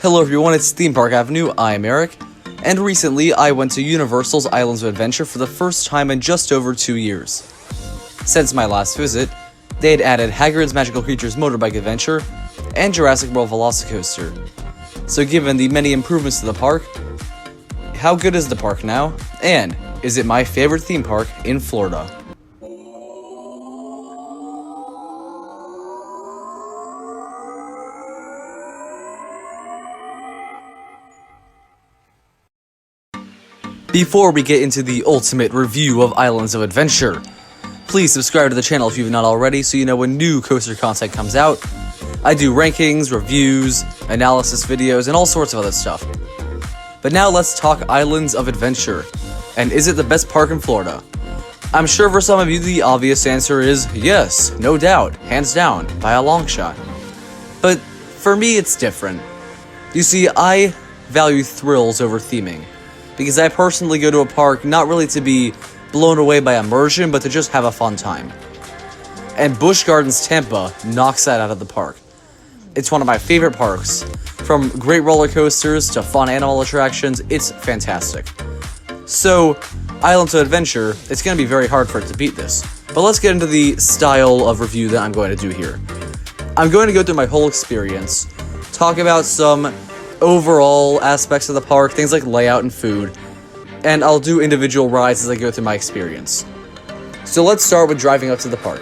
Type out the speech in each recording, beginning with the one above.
Hello everyone, it's Theme Park Avenue, I'm Eric, and recently I went to Universal's Islands of Adventure for the first time in just over 2 years. Since my last visit, they had added Hagrid's Magical Creatures Motorbike Adventure and Jurassic World VelociCoaster. So given the many improvements to the park, how good is the park now? And is it my favorite theme park in Florida? Before we get into the ultimate review of Islands of Adventure, please subscribe to the channel if you've not already so you know when new coaster content comes out. I do rankings, reviews, analysis videos, and all sorts of other stuff. But now let's talk Islands of Adventure. And is it the best park in Florida? I'm sure for some of you the obvious answer is yes, no doubt, hands down, by a long shot. But for me it's different. You see, I value thrills over theming, because I personally go to a park not really to be blown away by immersion, but to just have a fun time. And Busch Gardens Tampa knocks that out of the park. It's one of my favorite parks. From great roller coasters to fun animal attractions, it's fantastic. So, Islands of Adventure, it's going to be very hard for it to beat this. But let's get into the style of review that I'm going to do here. I'm going to go through my whole experience, talk about some overall aspects of the park, things like layout and food, and I'll do individual rides as I go through my experience. So let's start with driving up to the park.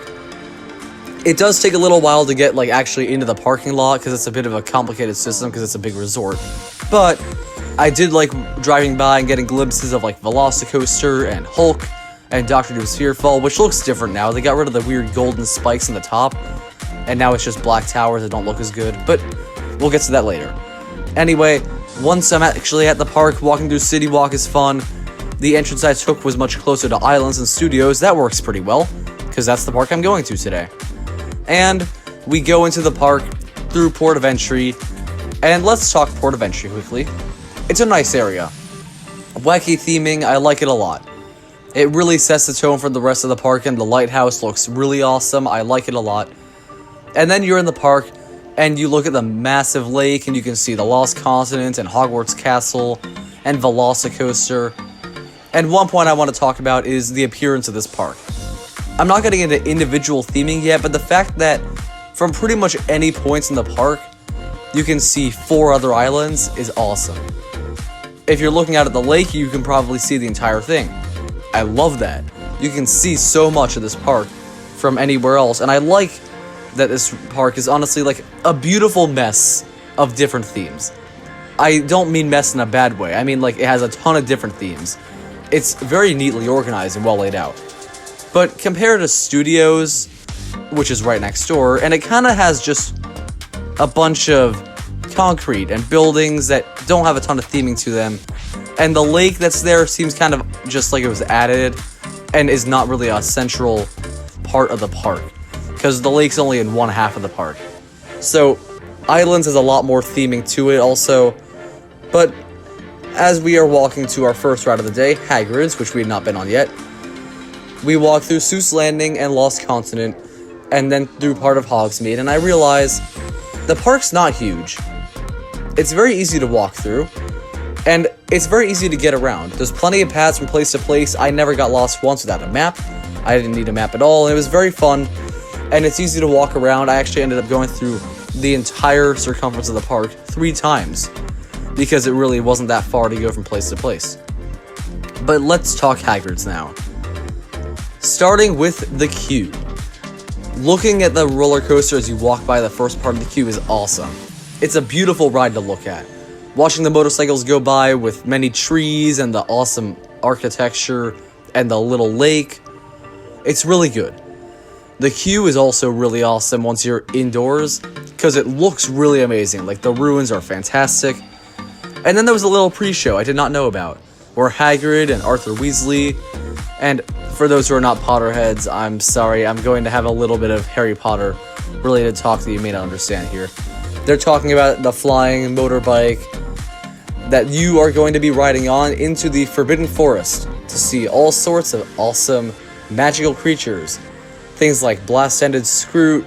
It does take a little while to get actually into the parking lot because it's a bit of a complicated system because it's a big resort, but I did like driving by and getting glimpses of VelociCoaster and Hulk and Dr. Doom's Fearfall, which looks different now. They got rid of the weird golden spikes on the top, and now it's just black towers that don't look as good, but we'll get to that later. Anyway, once I'm actually at the park, walking through City Walk is fun. The entrance I took was much closer to Islands and Studios. That works pretty well, because that's the park I'm going to today. And we go into the park through Port of Entry, and let's talk Port of Entry quickly. It's a nice area. Wacky theming, I like it a lot. It really sets the tone for the rest of the park, and the lighthouse looks really awesome. I like it a lot. And then you're in the park, and you look at the massive lake, and you can see the Lost Continent, and Hogwarts Castle, and VelociCoaster. And one point I want to talk about is the appearance of this park. I'm not getting into individual theming yet, but the fact that from pretty much any points in the park, you can see 4 other islands is awesome. If you're looking out at the lake, you can probably see the entire thing. I love that. You can see so much of this park from anywhere else, and I like that this park is honestly a beautiful mess of different themes. I don't mean mess in a bad way. I mean it has a ton of different themes. It's very neatly organized and well laid out. But compared to Studios, which is right next door, and it kind of has just a bunch of concrete and buildings that don't have a ton of theming to them, and the lake that's there seems kind of just like it was added and is not really a central part of the park, because the lake's only in one half of the park. So, Islands has a lot more theming to it also, but as we are walking to our first ride of the day, Hagrid's, which we had not been on yet, we walk through Seuss Landing and Lost Continent, and then through part of Hogsmeade, and I realize the park's not huge. It's very easy to walk through, and it's very easy to get around. There's plenty of paths from place to place. I never got lost once without a map. I didn't need a map at all, and it was very fun. And it's easy to walk around. I actually ended up going through the entire circumference of the park 3 times because it really wasn't that far to go from place to place. But let's talk Hagrid's now. Starting with the queue. Looking at the roller coaster as you walk by the first part of the queue is awesome. It's a beautiful ride to look at. Watching the motorcycles go by with many trees and the awesome architecture and the little lake, it's really good. The queue is also really awesome once you're indoors, because it looks really amazing. The ruins are fantastic. And then there was a little pre-show I did not know about, where Hagrid and Arthur Weasley, and for those who are not Potterheads, I'm sorry, I'm going to have a little bit of Harry Potter related talk that you may not understand here. They're talking about the flying motorbike that you are going to be riding on into the Forbidden Forest to see all sorts of awesome magical creatures. Things like blast-ended Scroot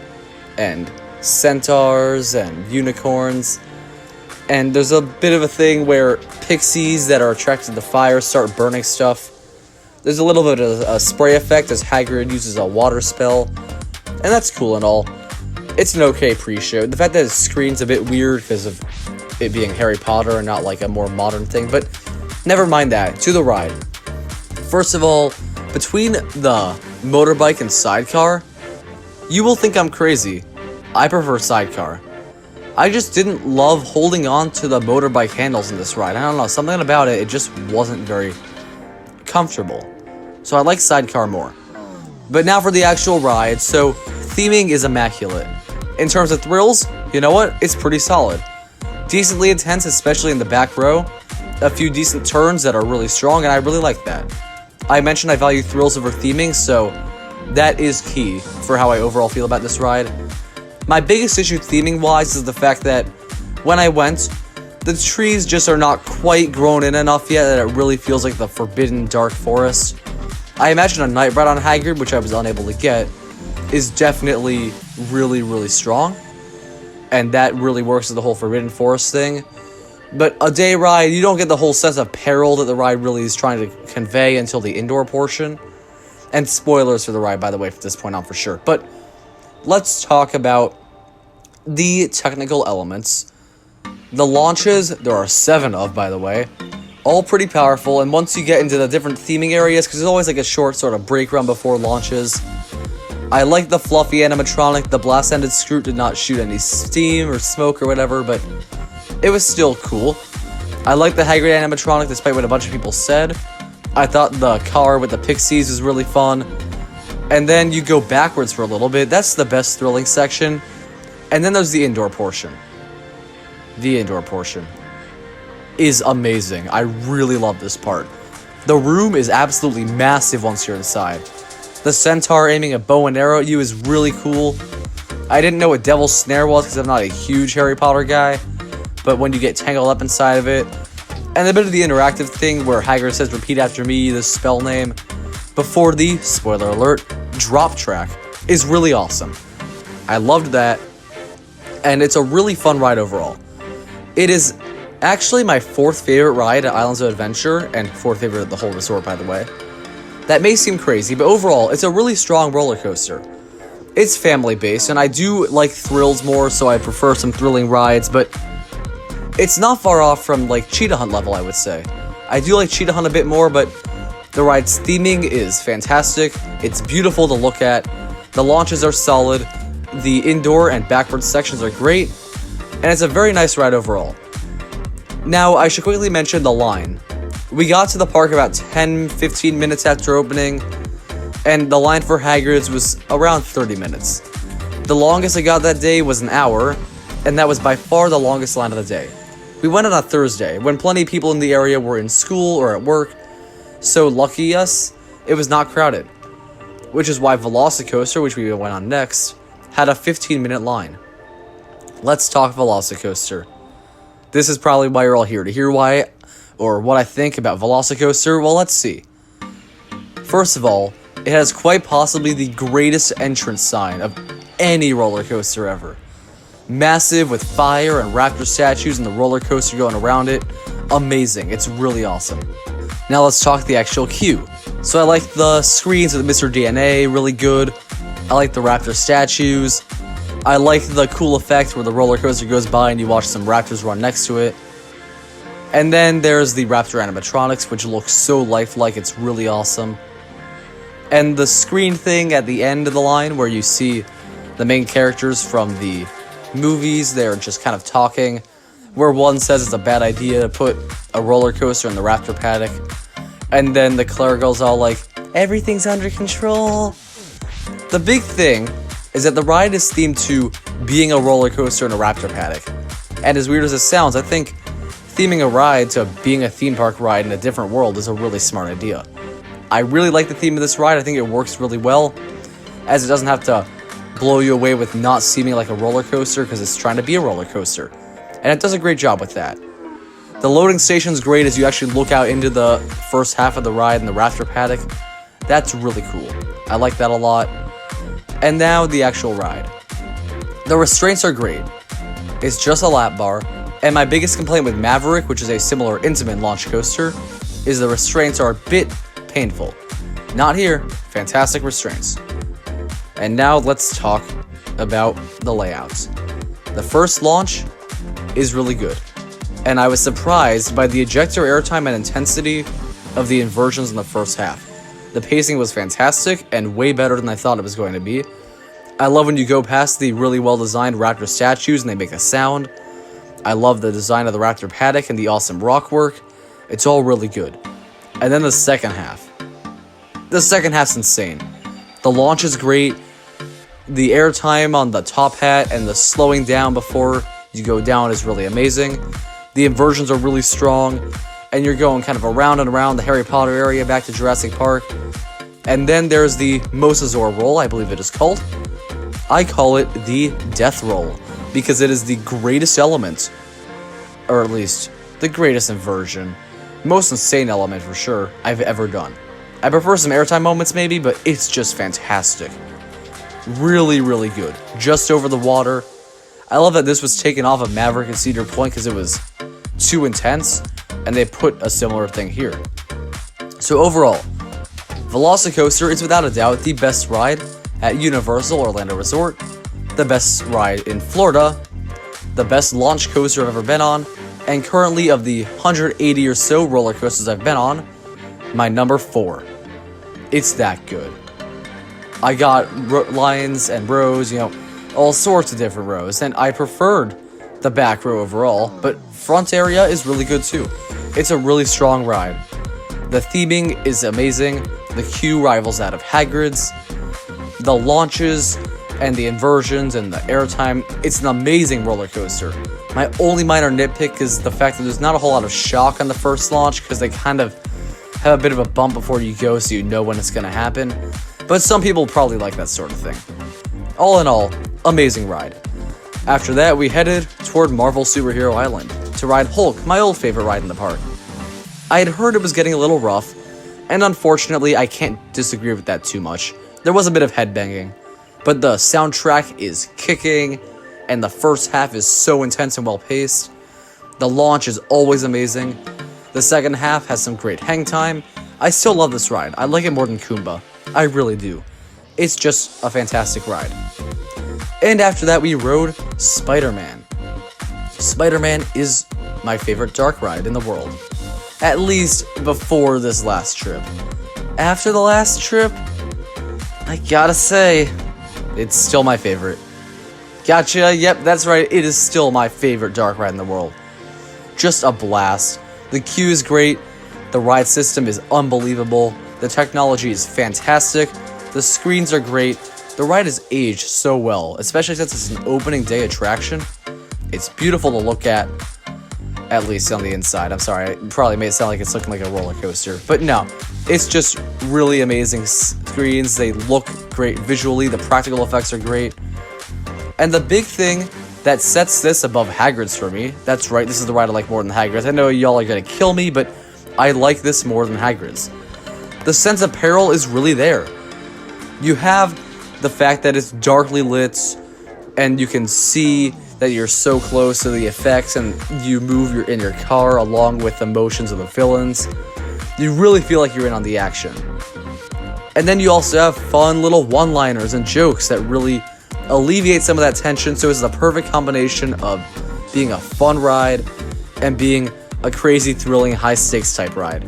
and centaurs and unicorns. And there's a bit of a thing where pixies that are attracted to fire start burning stuff. There's a little bit of a spray effect as Hagrid uses a water spell. And that's cool and all. It's an okay pre-show. The fact that his screen's a bit weird because of it being Harry Potter and not like a more modern thing. But never mind that. To the ride. First of all, between the motorbike and sidecar, you will think I'm crazy. I prefer sidecar. I just didn't love holding on to the motorbike handles in this ride. I don't know, something about it just wasn't very comfortable. So I like sidecar more. But now for the actual ride. So theming is immaculate. In terms of thrills, you know what? It's pretty solid. Decently intense, especially in the back row. A few decent turns that are really strong, and I really like that. I mentioned I value thrills over theming, so that is key for how I overall feel about this ride. My biggest issue theming-wise is the fact that when I went, the trees just are not quite grown in enough yet that it really feels like the forbidden dark forest. I imagine a night ride on Hagrid, which I was unable to get, is definitely really, really strong. And that really works with the whole forbidden forest thing. But a day ride, you don't get the whole sense of peril that the ride really is trying to convey until the indoor portion. And spoilers for the ride, by the way, from this point on for sure. But let's talk about the technical elements. The launches, there are 7 of, by the way, all pretty powerful. And once you get into the different theming areas, because there's always like a short sort of break run before launches. I like the fluffy animatronic. The blast-ended Scroot did not shoot any steam or smoke or whatever, but it was still cool. I like the Hagrid animatronic, despite what a bunch of people said. I thought the car with the pixies was really fun. And then you go backwards for a little bit. That's the best thrilling section. And then there's the indoor portion. The indoor portion is amazing. I really love this part. The room is absolutely massive once you're inside. The centaur aiming a bow and arrow at you is really cool. I didn't know what Devil's Snare was because I'm not a huge Harry Potter guy. But when you get tangled up inside of it, and a bit of the interactive thing where Hagrid says, repeat after me, the spell name, before the, spoiler alert, drop track, is really awesome. I loved that, and it's a really fun ride overall. It is actually my 4th favorite ride at Islands of Adventure, and 4th favorite at the whole resort, by the way. That may seem crazy, but overall, it's a really strong roller coaster. It's family-based, and I do like thrills more, so I prefer some thrilling rides, but it's not far off from, like, Cheetah Hunt level, I would say. I do like Cheetah Hunt a bit more, but the ride's theming is fantastic. It's beautiful to look at. The launches are solid. The indoor and backward sections are great. And it's a very nice ride overall. Now, I should quickly mention the line. We got to the park about 10-15 minutes after opening, and the line for Hagrid's was around 30 minutes. The longest I got that day was an hour, and that was by far the longest line of the day. We went on a Thursday, when plenty of people in the area were in school or at work, so lucky us, it was not crowded. Which is why VelociCoaster, which we went on next, had a 15-minute line. Let's talk VelociCoaster. This is probably why you're all here, to hear why, or what I think about VelociCoaster. Well, let's see. First of all, it has quite possibly the greatest entrance sign of any roller coaster ever. Massive with fire and raptor statues and the roller coaster going around it. Amazing. It's really awesome. Now let's talk the actual queue. So I like the screens with Mr. DNA, really good. I like the raptor statues. I like the cool effect where the roller coaster goes by and you watch some raptors run next to it. And then there's the raptor animatronics, which looks so lifelike, it's really awesome. And the screen thing at the end of the line where you see the main characters from the movies, they're just kind of talking, where one says it's a bad idea to put a roller coaster in the raptor paddock, and then the clerical's all like, everything's under control. The big thing is that the ride is themed to being a roller coaster in a raptor paddock. And as weird as it sounds, I think theming a ride to being a theme park ride in a different world is a really smart idea. I really like the theme of this ride. I think it works really well, as it doesn't have to blow you away with not seeming like a roller coaster because it's trying to be a roller coaster. And it does a great job with that. The loading station's great as you actually look out into the first half of the ride in the raptor paddock. That's really cool. I like that a lot. And now the actual ride. The restraints are great. It's just a lap bar, And my biggest complaint with Maverick, which is a similar intimate launch coaster, is the restraints are a bit painful. Not here, fantastic restraints. And now let's talk about the layouts. The first launch is really good, and I was surprised by the ejector airtime and intensity of the inversions in the first half. The pacing was fantastic and way better than I thought it was going to be. I love when you go past the really well-designed raptor statues and they make a sound. I love the design of the raptor paddock and the awesome rock work. It's all really good. And then the second half. The second half's insane. The launch is great. The airtime on the top hat and the slowing down before you go down is really amazing. The inversions are really strong. And you're going kind of around and around the Harry Potter area back to Jurassic Park. And then there's the Mosasaur roll, I believe it is called. I call it the death roll because it is the greatest element, or at least the greatest inversion, most insane element for sure I've ever done. I prefer some airtime moments maybe, but it's just fantastic. Really, really good. Just over the water. I love that this was taken off of Maverick and Cedar Point because it was too intense, and they put a similar thing here. So overall, VelociCoaster is without a doubt the best ride at Universal Orlando Resort, the best ride in Florida, the best launch coaster I've ever been on, and currently of the 180 or so roller coasters I've been on, my number 4. It's that good. I got lines and rows, all sorts of different rows, and I preferred the back row overall, but front area is really good too. It's a really strong ride. The theming is amazing. The queue rivals that of Hagrid's. The launches and the inversions and the airtime, it's an amazing roller coaster. My only minor nitpick is the fact that there's not a whole lot of shock on the first launch because they kind of have a bit of a bump before you go so you know when it's going to happen. But some people probably like that sort of thing. All in all, amazing ride. After that, we headed toward Marvel Superhero Island to ride Hulk, my old favorite ride in the park. I had heard it was getting a little rough, and unfortunately, I can't disagree with that too much. There was a bit of headbanging, but the soundtrack is kicking, and the first half is so intense and well-paced. The launch is always amazing. The second half has some great hang time. I still love this ride. I like it more than Kumba. I really do. It's just a fantastic ride. And after that, we rode Spider-Man. Spider-Man is my favorite dark ride in the world. At least before this last trip. After the last trip, I gotta say, it's still my favorite. Gotcha, yep, that's right, it is still my favorite dark ride in the world. Just a blast. The queue is great, the ride system is unbelievable, the technology is fantastic, the screens are great, the ride is aged so well, especially since it's an opening day attraction. It's beautiful to look at least on the inside. I'm sorry, I probably made it sound like it's looking like a roller coaster, but no, it's just really amazing screens. They look great visually, the practical effects are great, and the big thing that sets this above Hagrid's for me, that's right, this is the ride I like more than Hagrid's. I know y'all are gonna kill me, but I like this more than Hagrid's. The sense of peril is really there. You have the fact that it's darkly lit, and you can see that you're so close to the effects, and you move in your car along with the motions of the villains. You really feel like you're in on the action. And then you also have fun little one-liners and jokes that really alleviate some of that tension, so it's the perfect combination of being a fun ride and being a crazy, thrilling, high-stakes type ride.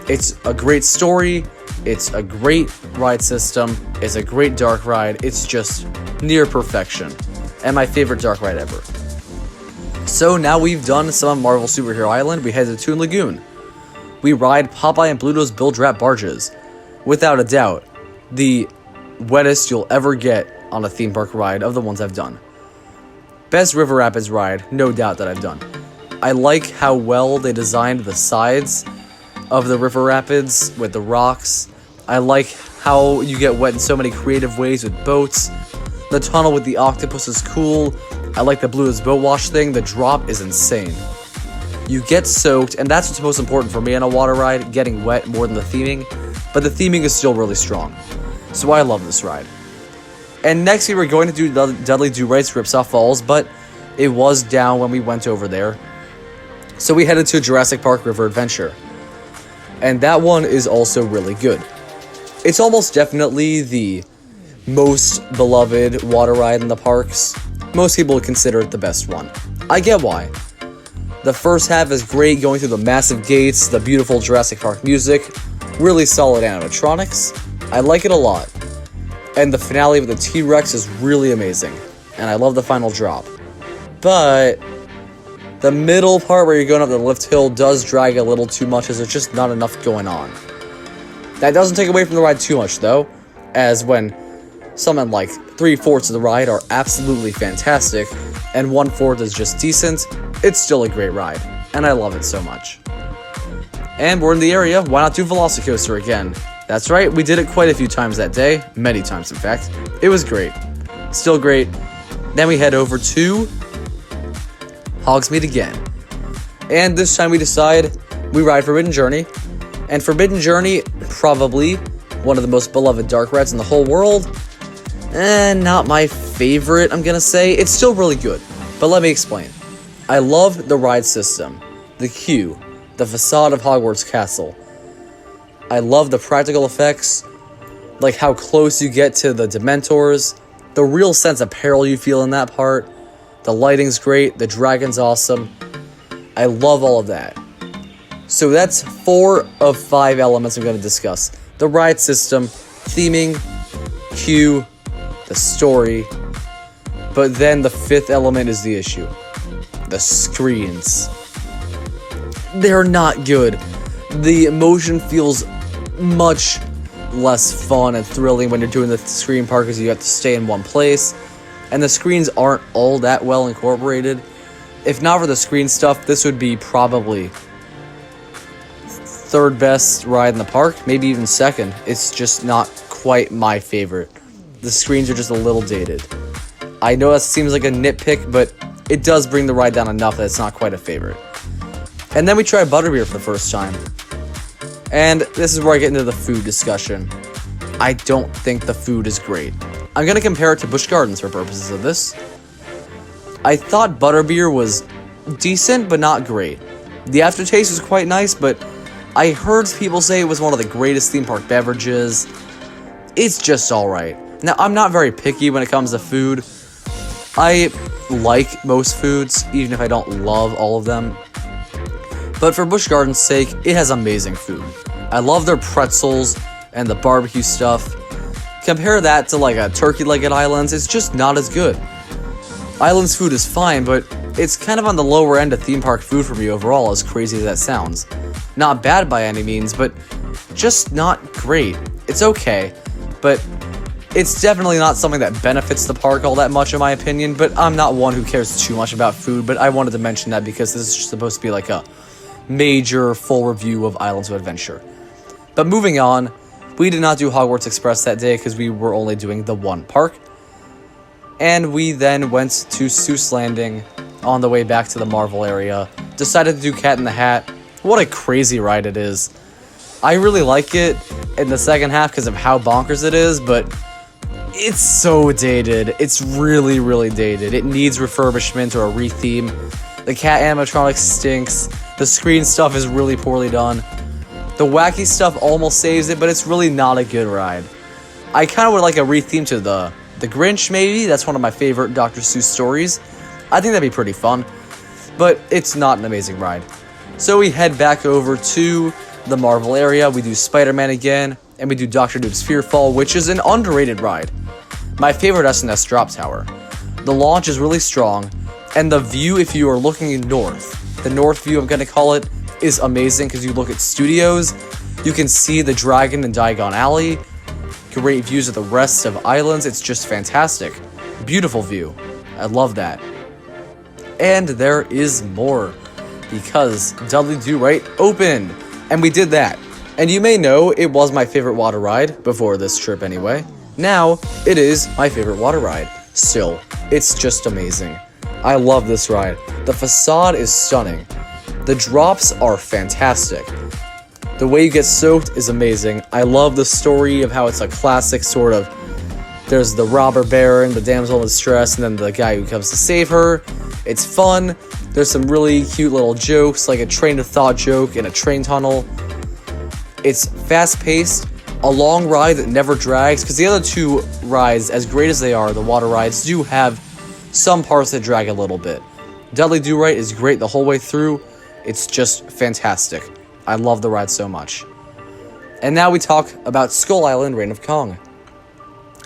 It's a great story, it's a great ride system, it's a great dark ride, it's just near perfection, and my favorite dark ride ever. So now we've done some of Marvel Superhero Island, we head to Toon Lagoon. We ride Popeye and Bluto's Bilge Rat Barges. Without a doubt, the wettest you'll ever get on a theme park ride of the ones I've done. Best River Rapids ride, no doubt, that I've done. I like how well they designed the sides of the River Rapids with the rocks. I like how you get wet in so many creative ways with boats. The tunnel with the octopus is cool. I like the Bluto's boat wash thing. The drop is insane. You get soaked, and that's what's most important for me on a water ride, getting wet more than the theming, but the theming is still really strong. So I love this ride. And next we were going to do Dudley Do Right's Ripsaw Falls, but It was down when we went over there. So we headed to Jurassic Park River Adventure. And that one is also really good. It's almost definitely the most beloved water ride in the parks. Most people would consider it the best one. I get why. The first half is great, going through the massive gates, the beautiful Jurassic Park music, really solid animatronics. I like it a lot. And the finale with the T-Rex is really amazing. And I love the final drop. But the middle part where you're going up the lift hill does drag a little too much, as there's just not enough going on. That doesn't take away from the ride too much though, as when something like 3/4 of the ride are absolutely fantastic, and 1/4 is just decent, it's still a great ride, and I love it so much. And we're in the area, why not do VelociCoaster again? That's right, we did it quite a few times that day, many times in fact. It was great, still great. Then we head over to Hogsmeade again, and this time we decide we ride Forbidden Journey, and Forbidden Journey, probably one of the most beloved dark rides in the whole world. Not my favorite, I'm gonna say. It's still really good, but let me explain. I love the ride system, the queue, the facade of Hogwarts Castle. I love the practical effects, like how close you get to the Dementors, the real sense of peril you feel in that part. The lighting's great, the dragon's awesome. I love all of that. So that's 4 of 5 elements I'm going to discuss. The ride system, theming, queue, the story, but then the 5th element is the issue. The screens. They're not good. The motion feels much less fun and thrilling when you're doing the screen part because you have to stay in one place, and the screens aren't all that well incorporated. If not for the screen stuff, this would be probably 3rd best ride in the park, maybe even 2nd. It's just not quite my favorite. The screens are just a little dated. I know that seems like a nitpick, but it does bring the ride down enough that it's not quite a favorite. And then we tried Butterbeer for the first time. And this is where I get into the food discussion. I don't think the food is great. I'm going to compare it to Busch Gardens for purposes of this. I thought Butterbeer was decent, but not great. The aftertaste was quite nice, but I heard people say it was one of the greatest theme park beverages. It's just alright. Now, I'm not very picky when it comes to food. I like most foods, even if I don't love all of them. But for Busch Gardens' sake, it has amazing food. I love their pretzels and the barbecue stuff. Compare that to like a turkey-legged Islands, it's just not as good. Islands food is fine, but it's kind of on the lower end of theme park food for me overall, as crazy as that sounds. Not bad by any means, but just not great. It's okay, but it's definitely not something that benefits the park all that much in my opinion, but I'm not one who cares too much about food, but I wanted to mention that because this is just supposed to be like a major full review of Islands of Adventure. But moving on, we did not do Hogwarts Express that day because we were only doing the one park. And we then went to Seuss Landing on the way back to the Marvel area. Decided to do Cat in the Hat. What a crazy ride it is. I really like it in the second half because of how bonkers it is, but it's so dated. It's really, really dated. It needs refurbishment or a retheme. The cat animatronics stinks. The screen stuff is really poorly done. The wacky stuff almost saves it, but it's really not a good ride. I kind of would like a retheme to the Grinch, maybe. That's one of my favorite Dr. Seuss stories. I think that'd be pretty fun, but it's not an amazing ride. So we head back over to the Marvel area. We do Spider-Man again, and we do Dr. Doom's Fearfall, which is an underrated ride. My favorite S&S drop tower. The launch is really strong, and the view, if you are looking north, the north view I'm going to call it, is amazing because you look at studios, you can see the dragon in Diagon Alley, great views of the rest of Islands, it's just fantastic. Beautiful view. I love that. And there is more, because Dudley Do Right opened, and we did that. And you may know it was my favorite water ride, before this trip anyway. Now, it is my favorite water ride. Still, it's just amazing. I love this ride. The facade is stunning. The drops are fantastic. The way you get soaked is amazing. I love the story of how it's a classic sort of There's the robber baron, the damsel in distress, and then the guy who comes to save her. It's fun. There's some really cute little jokes, like a train of thought joke in a train tunnel. It's fast-paced, a long ride that never drags, because the other two rides, as great as they are, the water rides, do have some parts that drag a little bit. Dudley Do-Right is great the whole way through. It's just fantastic. I love the ride so much. And now we talk about Skull Island Reign of Kong.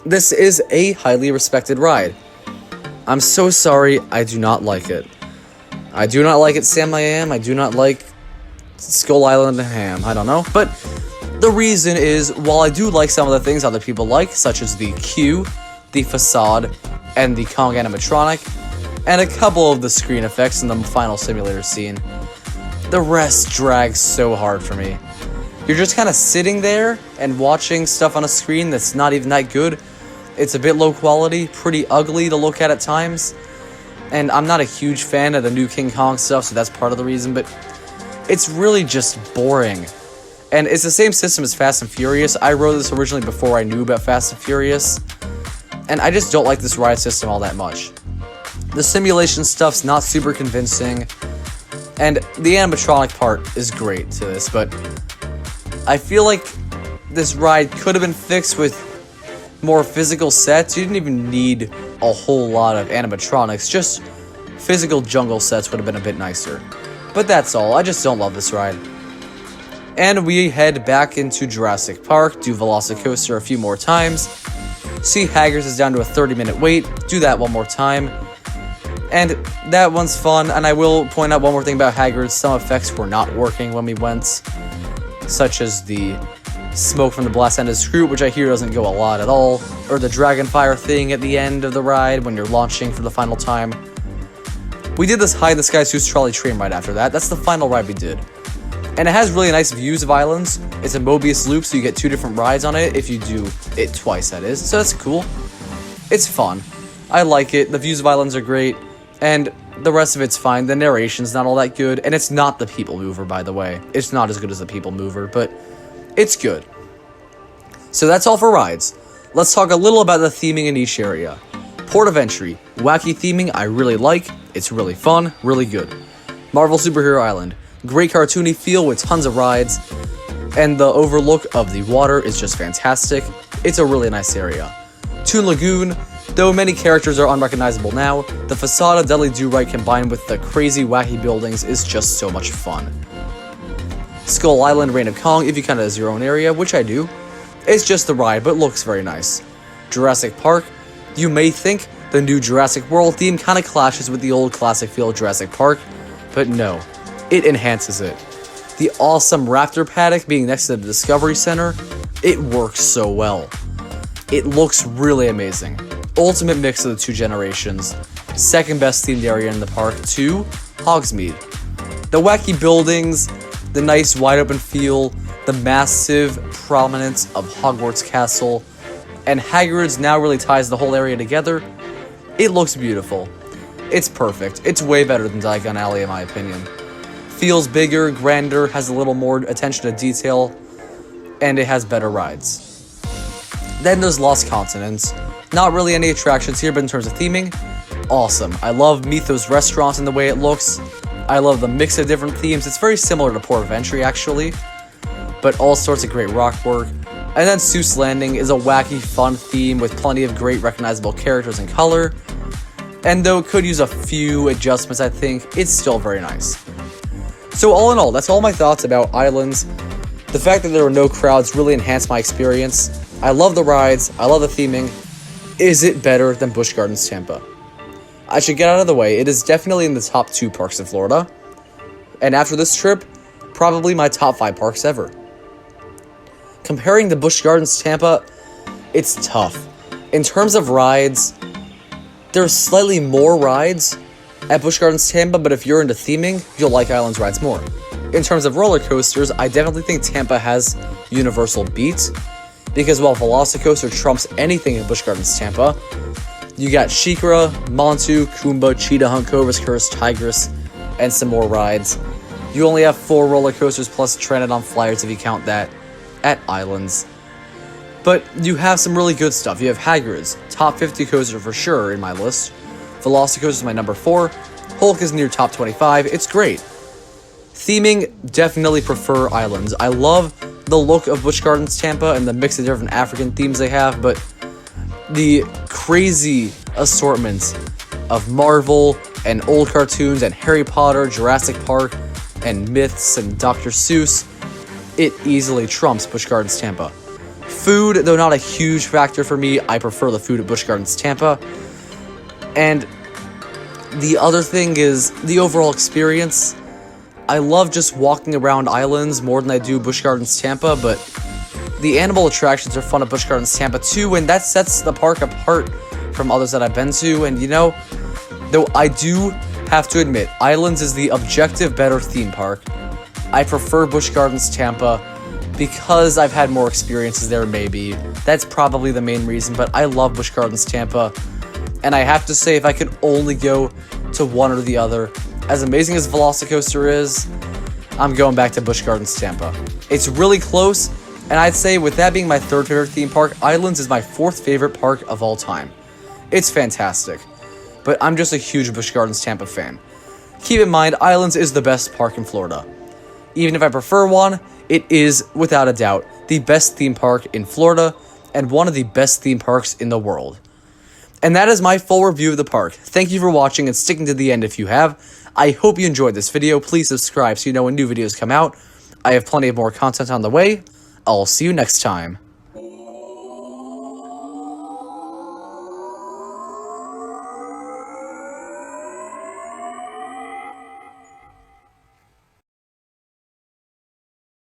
This is a highly respected ride. I'm so sorry, I do not like it. I do not like it, Sam I Am. I do not like Skull Island Ham. I don't know. But the reason is, while I do like some of the things other people like, such as the queue, the facade, and the Kong animatronic, and a couple of the screen effects in the final simulator scene, the rest drags so hard for me. You're just kind of sitting there and watching stuff on a screen that's not even that good. It's a bit low quality, pretty ugly to look at times. And I'm not a huge fan of the new King Kong stuff, so that's part of the reason, but it's really just boring. And it's the same system as Fast and Furious. I wrote this originally before I knew about Fast and Furious, and I just don't like this ride system all that much. The simulation stuff's not super convincing, and the animatronic part is great to this, but I feel like this ride could have been fixed with more physical sets. You didn't even need a whole lot of animatronics, just physical jungle sets would have been a bit nicer. But that's all, I just don't love this ride. And we head back into Jurassic Park, do VelociCoaster a few more times, see Hagrid's is down to a 30-minute wait, do that one more time, and that one's fun. And I will point out one more thing about Hagrid, some effects were not working when we went, such as the smoke from the blast end of screw, which I hear doesn't go a lot at all, or the dragon fire thing at the end of the ride when you're launching for the final time. We did this High in the Sky Seuss Trolley train ride after that. That's the final ride we did. And it has really nice views of islands. It's a Mobius loop, so you get two different rides on it if you do it twice, that is. So that's cool. It's fun. I like it. The views of islands are great, and the rest of it's fine. The narration's not all that good, and it's not the People Mover, by the way. It's not as good as the People Mover, but it's good. So that's all for rides. Let's talk a little about the theming in each area. Port of Entry. Wacky theming I really like. It's really fun, really good. Marvel Superhero Island. Great cartoony feel with tons of rides. And the overlook of the water is just fantastic. It's a really nice area. Toon Lagoon. Though many characters are unrecognizable now, the facade of Dudley Do-Right combined with the crazy wacky buildings is just so much fun. Skull Island Reign of Kong, if you count it as your own area, which I do. It's just the ride, but looks very nice. Jurassic Park, you may think the new Jurassic World theme kind of clashes with the old classic feel of Jurassic Park, but no, it enhances it. The awesome raptor paddock being next to the Discovery Center, it works so well. It looks really amazing. Ultimate mix of the two generations. Second best themed area in the park to Hogsmeade. The wacky buildings, the nice wide open feel, the massive prominence of Hogwarts Castle, and Hagrid's now really ties the whole area together. It looks beautiful. It's perfect. It's way better than Diagon Alley in my opinion. Feels bigger, grander, has a little more attention to detail, and it has better rides. Then there's Lost Continents. Not really any attractions here, but in terms of theming, awesome. I love Mythos restaurant and the way it looks. I love the mix of different themes. It's very similar to Port of Entry, actually, but all sorts of great rock work. And then Seuss Landing is a wacky, fun theme with plenty of great recognizable characters and color. And though it could use a few adjustments, I think, it's still very nice. So all in all, that's all my thoughts about Islands. The fact that there were no crowds really enhanced my experience. I love the rides, I love the theming. Is it better than Busch Gardens Tampa? I should get out of the way, it is definitely in the top 2 parks in Florida. And after this trip, probably my top 5 parks ever. Comparing to Busch Gardens Tampa, it's tough. In terms of rides, there's slightly more rides at Busch Gardens Tampa, but if you're into theming, you'll like Islands rides more. In terms of roller coasters, I definitely think Tampa has Universal beat, because while VelociCoaster trumps anything in Busch Gardens Tampa, you got SheiKra, Montu, Kumba, Cheetah Hunt, Cobra's Curse, Tigress, and some more rides. You only have 4 roller coasters plus Trinidad Flyers if you count that at Islands. But you have some really good stuff. You have Hagrid's, top 50 coaster for sure in my list. VelociCoaster is my number 4. Hulk is near top 25. It's great. Theming, definitely prefer islands. I love the look of Busch Gardens Tampa and the mix of different African themes they have, but the crazy assortments of Marvel and old cartoons and Harry Potter, Jurassic Park, and myths and Dr. Seuss, it easily trumps Busch Gardens Tampa. Food, though not a huge factor for me, I prefer the food at Busch Gardens Tampa. And the other thing is the overall experience. I love just walking around islands more than I do Busch Gardens Tampa, but the animal attractions are fun at Busch Gardens Tampa too, and that sets the park apart from others that I've been to. And you know, though I do have to admit, Islands is the objective better theme park. I prefer Busch Gardens Tampa because I've had more experiences there, maybe. That's probably the main reason, but I love Busch Gardens Tampa. And I have to say, if I could only go to one or the other, as amazing as VelociCoaster is, I'm going back to Busch Gardens Tampa. It's really close, and I'd say with that being my 3rd favorite theme park, Islands is my 4th favorite park of all time. It's fantastic, but I'm just a huge Busch Gardens Tampa fan. Keep in mind, Islands is the best park in Florida. Even if I prefer one, it is, without a doubt, the best theme park in Florida and one of the best theme parks in the world. And that is my full review of the park. Thank you for watching and sticking to the end if you have. I hope you enjoyed this video. Please subscribe so you know when new videos come out. I have plenty of more content on the way. I'll see you next time.